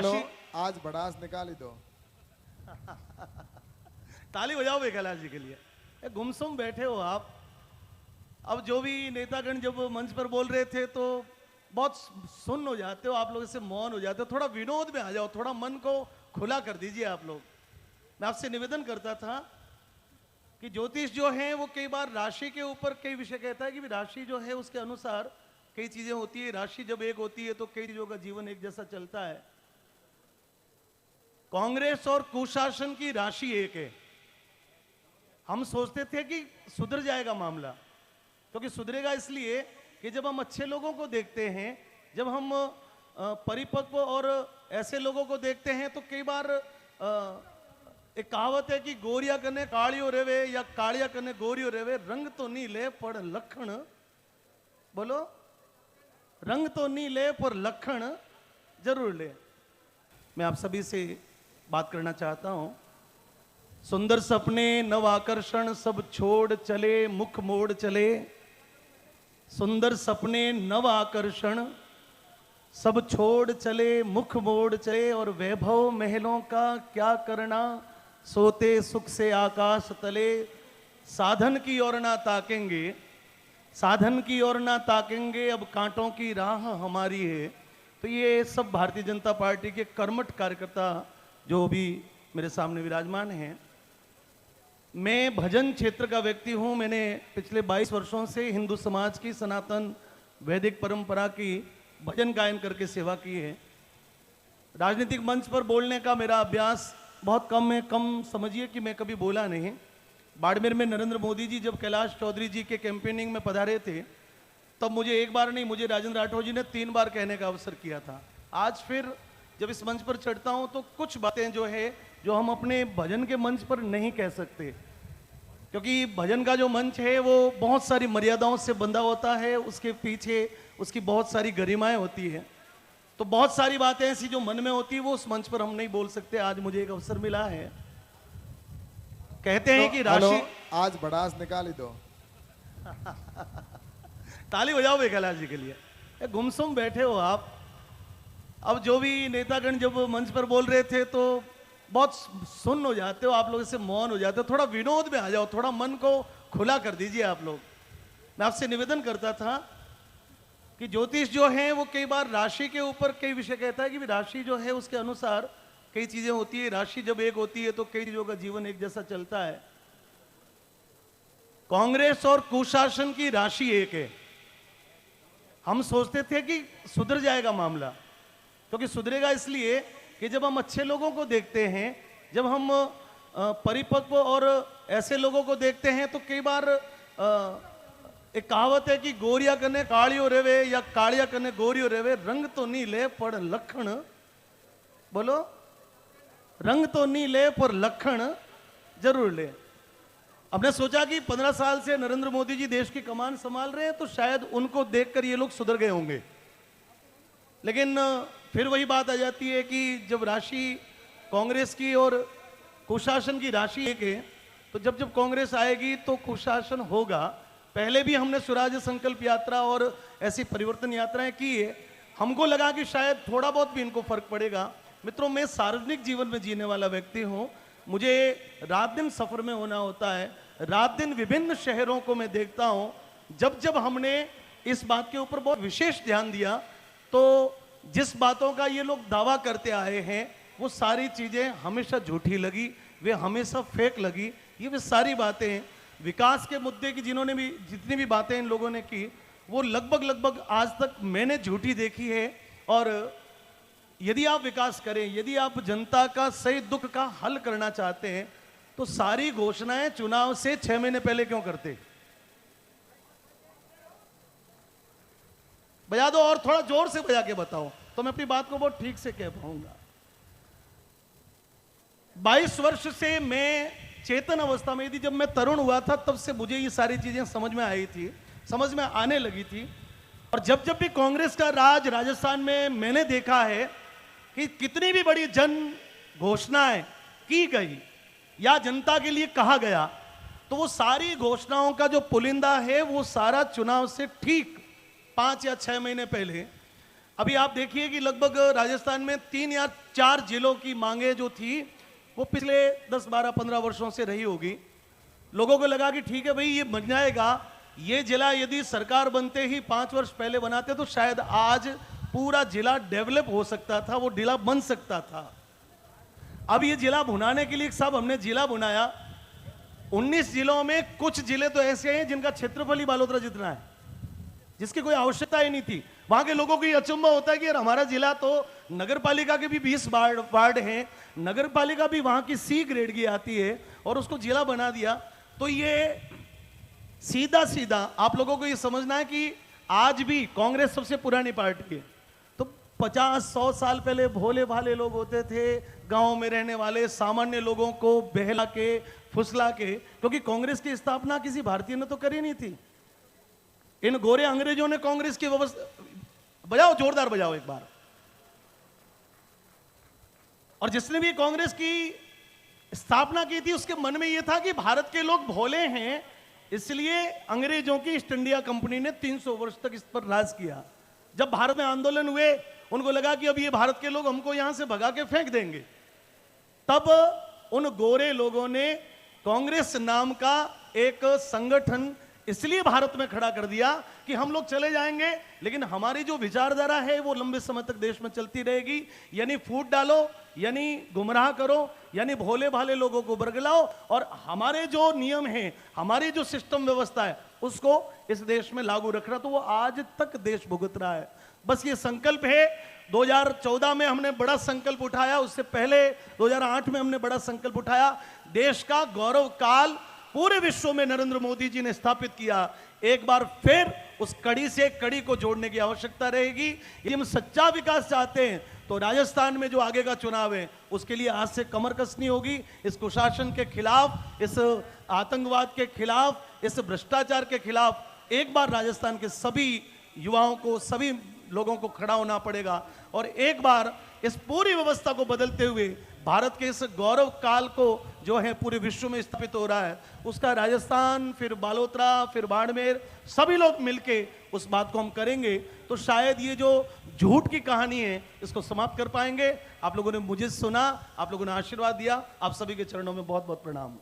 राशि आज भड़ास निकाली दो। ताली बजाओ भाई कैलाश जी के लिए। गुमसुम बैठे हो आप। अब जो भी नेतागण जब मंच पर बोल रहे थे तो बहुत सुन्न हो जाते हो आप लोग, इससे मौन हो जाते हो। थोड़ा विनोद में आ जाओ, थोड़ा मन को खुला कर दीजिए आप लोग। मैं आपसे निवेदन करता था कि ज्योतिष जो है वो कई बार राशि के ऊपर कई विषय कहता है कि राशि जो है उसके अनुसार कई चीजें होती है। राशि जब एक होती है तो कई चीजों का जीवन एक जैसा चलता है। कांग्रेस और कुशासन की राशि एक है। हम सोचते थे कि सुधर जाएगा मामला, क्योंकि सुधरेगा इसलिए कि जब हम अच्छे लोगों को देखते हैं, जब हम परिपक्व और ऐसे लोगों को देखते हैं तो कई बार एक कहावत है कि गोरिया कने कालियो रेवे या कालिया कने गोरियो रेवे, रंग तो नहीं ले पर लखण, बोलो रंग तो नहीं ले पर लखण जरूर ले। मैं आप सभी से बात करना चाहता हूं। सुंदर सपने नव आकर्षण सब छोड़ चले मुख मोड़ चले। सुंदर सपने नव आकर्षण सब छोड़ चले मुख मोड़ चले। और वैभव महलों का क्या करना, सोते सुख से आकाश तले। साधन की ओर ना ताकेंगे, साधन की ओर ना ताकेंगे, अब कांटों की राह हमारी है। तो ये सब भारतीय जनता पार्टी के कर्मठ कार्यकर्ता जो भी मेरे सामने विराजमान हैं। मैं भजन क्षेत्र का व्यक्ति हूं। मैंने पिछले 22 वर्षों से हिंदू समाज की सनातन वैदिक परंपरा की भजन गायन करके सेवा की है। राजनीतिक मंच पर बोलने का मेरा अभ्यास बहुत कम है। कम समझिए कि मैं कभी बोला नहीं। बाड़मेर में नरेंद्र मोदी जी जब कैलाश चौधरी जी के कैंपेनिंग में पधारे थे तब मुझे एक बार नहीं, मुझे राजेंद्र राठौर जी ने 3 बार कहने का अवसर किया था। आज फिर जब इस मंच पर चढ़ता हूं तो कुछ बातें जो है जो हम अपने भजन के मंच पर नहीं कह सकते, क्योंकि भजन का जो मंच है वो बहुत सारी मर्यादाओं से बंधा होता है। उसके पीछे उसकी बहुत सारी गरिमाएं होती है। तो बहुत सारी बातें ऐसी जो मन में होती है वो उस मंच पर हम नहीं बोल सकते। आज मुझे एक अवसर मिला है। कहते हैं कि राशि आज भड़ास निकाली दो। ताली बजाओ भाई कैलाश जी के लिए। गुमसुम बैठे हो आप। अब जो भी नेतागण जब मंच पर बोल रहे थे तो बहुत सुन्न हो जाते हो आप लोग, इससे मौन हो जाते हो। थोड़ा विनोद में आ जाओ, थोड़ा मन को खुला कर दीजिए आप लोग। मैं आपसे निवेदन करता था कि ज्योतिष जो है वो कई बार राशि के ऊपर कई विषय कहता है कि राशि जो है उसके अनुसार कई चीजें होती है। राशि जब एक होती है तो कई चीजों का जीवन एक जैसा चलता है। कांग्रेस और कुशासन की राशि एक है। हम सोचते थे कि सुधर जाएगा मामला, क्योंकि सुधरेगा इसलिए कि जब हम अच्छे लोगों को देखते हैं, जब हम परिपक्व और ऐसे लोगों को देखते हैं तो कई बार एक कहावत है कि गोरिया कने कालियो रेवे या कालिया कने गोरियो रेवे, रंग तो नहीं ले पर लखण, बोलो रंग तो नहीं ले पर लखण जरूर ले। हमने सोचा कि 15 साल से नरेंद्र मोदी जी देश की कमान संभाल रहे हैं तो शायद उनको देखकर ये लोग सुधर गए होंगे। लेकिन फिर वही बात आ जाती है कि जब राशि कांग्रेस की और कुशासन की राशि एक है तो जब जब कांग्रेस आएगी तो कुशासन होगा। पहले भी हमने स्वराज संकल्प यात्रा और ऐसी परिवर्तन यात्राएं की है। हमको लगा कि शायद थोड़ा बहुत भी इनको फर्क पड़ेगा। मित्रों, मैं सार्वजनिक जीवन में जीने वाला व्यक्ति हूं। मुझे रात दिन सफर में होना होता है। रात दिन विभिन्न शहरों को मैं देखता हूं। जब जब हमने इस बात के ऊपर बहुत विशेष ध्यान दिया तो जिस बातों का ये लोग दावा करते आए हैं वो सारी चीजें हमेशा झूठी लगी, वे हमेशा फेक लगी। ये वे सारी बातें विकास के मुद्दे की जिन्होंने भी जितनी भी बातें इन लोगों ने की वो लगभग आज तक मैंने झूठी देखी है। और यदि आप विकास करें, यदि आप जनता का सही दुख का हल करना चाहते हैं तो सारी घोषणाएं चुनाव से 6 महीने पहले क्यों करते? बजा दो और थोड़ा जोर से बजा के बताओ तो मैं अपनी बात को बहुत ठीक से कह पाऊंगा। 22 वर्ष से मैं चेतन अवस्था में थी। जब मैं तरुण हुआ था तब से मुझे ये सारी चीजें समझ में आई थी, समझ में आने लगी थी। और जब जब भी कांग्रेस का राज राजस्थान में मैंने देखा है कि कितनी भी बड़ी जन घोषणाएं की गई या जनता के लिए कहा गया तो वो सारी घोषणाओं का जो पुलिंदा है वो सारा चुनाव से ठीक 5 या 6 महीने पहले अभी आप देखिए कि लगभग राजस्थान में 3 या 4 जिलों की मांगे जो थी वो पिछले 10, 12, 15 वर्षों से रही होगी। लोगों को लगा कि ठीक है भाई ये बन जाएगा, ये जिला यदि सरकार बनते ही 5 वर्ष पहले बनाते तो शायद आज पूरा जिला डेवलप हो सकता था, वो जिला बन सकता था। अब ये जिला भुनाने के लिए साहब हमने जिला बुनाया। 19 जिलों में कुछ जिले तो ऐसे हैं जिनका क्षेत्रफल ही बालोतरा जितना है, जिसकी कोई आवश्यकता ही नहीं थी। वहां के लोगों को ये अचंभा होता है कि यार हमारा जिला तो नगर पालिका के भी 20 वार्ड हैं, नगर पालिका भी वहां की C ग्रेड की आती है और उसको जिला बना दिया। तो ये सीधा सीधा आप लोगों को ये समझना है कि आज भी कांग्रेस सबसे पुरानी पार्टी है। तो 50-100 साल पहले भोले भाले लोग होते थे, गांव में रहने वाले सामान्य लोगों को बहला के फुसला के, क्योंकि कांग्रेस की स्थापना किसी भारतीय ने तो करी नहीं थी। इन गोरे अंग्रेजों ने कांग्रेस की व्यवस्था, बजाओ जोरदार बजाओ एक बार। और जिसने भी कांग्रेस की स्थापना की थी उसके मन में यह था कि भारत के लोग भोले हैं, इसलिए अंग्रेजों की ईस्ट इंडिया कंपनी ने 300 वर्ष तक इस पर राज किया। जब भारत में आंदोलन हुए उनको लगा कि अब ये भारत के लोग हमको यहां से भगा के फेंक देंगे, तब उन गोरे लोगों ने कांग्रेस नाम का एक संगठन इसलिए भारत में खड़ा कर दिया कि हम लोग चले जाएंगे लेकिन हमारी जो विचारधारा है वो लंबे समय तक देश में चलती रहेगी। यानी फूट डालो, यानी गुमराह करो, यानी भोले भाले लोगों को बरगलाओ और हमारे जो नियम हैं, हमारी जो सिस्टम व्यवस्था है उसको इस देश में लागू रखना। तो वो आज तक देश भुगत रहा है। बस ये संकल्प है। 2014 में हमने बड़ा संकल्प उठाया, उससे पहले 2008 में हमने बड़ा संकल्प उठाया। देश का गौरव काल पूरे विश्व में नरेंद्र मोदी जी ने स्थापित किया। एक बार फिर उस कड़ी से कड़ी को जोड़ने की आवश्यकता रहेगी। यदि हम सच्चा विकास चाहते हैं तो राजस्थान में जो आगे का चुनाव है उसके लिए आज से कमर कसनी होगी। इस कुशासन के खिलाफ, इस आतंकवाद के खिलाफ, इस भ्रष्टाचार के खिलाफ एक बार राजस्थान के सभी युवाओं को, सभी लोगों को खड़ा होना पड़ेगा और एक बार इस पूरी व्यवस्था को बदलते हुए भारत के इस गौरव काल को जो है पूरे विश्व में स्थापित हो रहा है उसका राजस्थान, फिर बालोतरा, फिर बाड़मेर, सभी लोग मिलके उस बात को हम करेंगे तो शायद ये जो झूठ की कहानी है इसको समाप्त कर पाएंगे। आप लोगों ने मुझे सुना, आप लोगों ने आशीर्वाद दिया, आप सभी के चरणों में बहुत बहुत प्रणाम।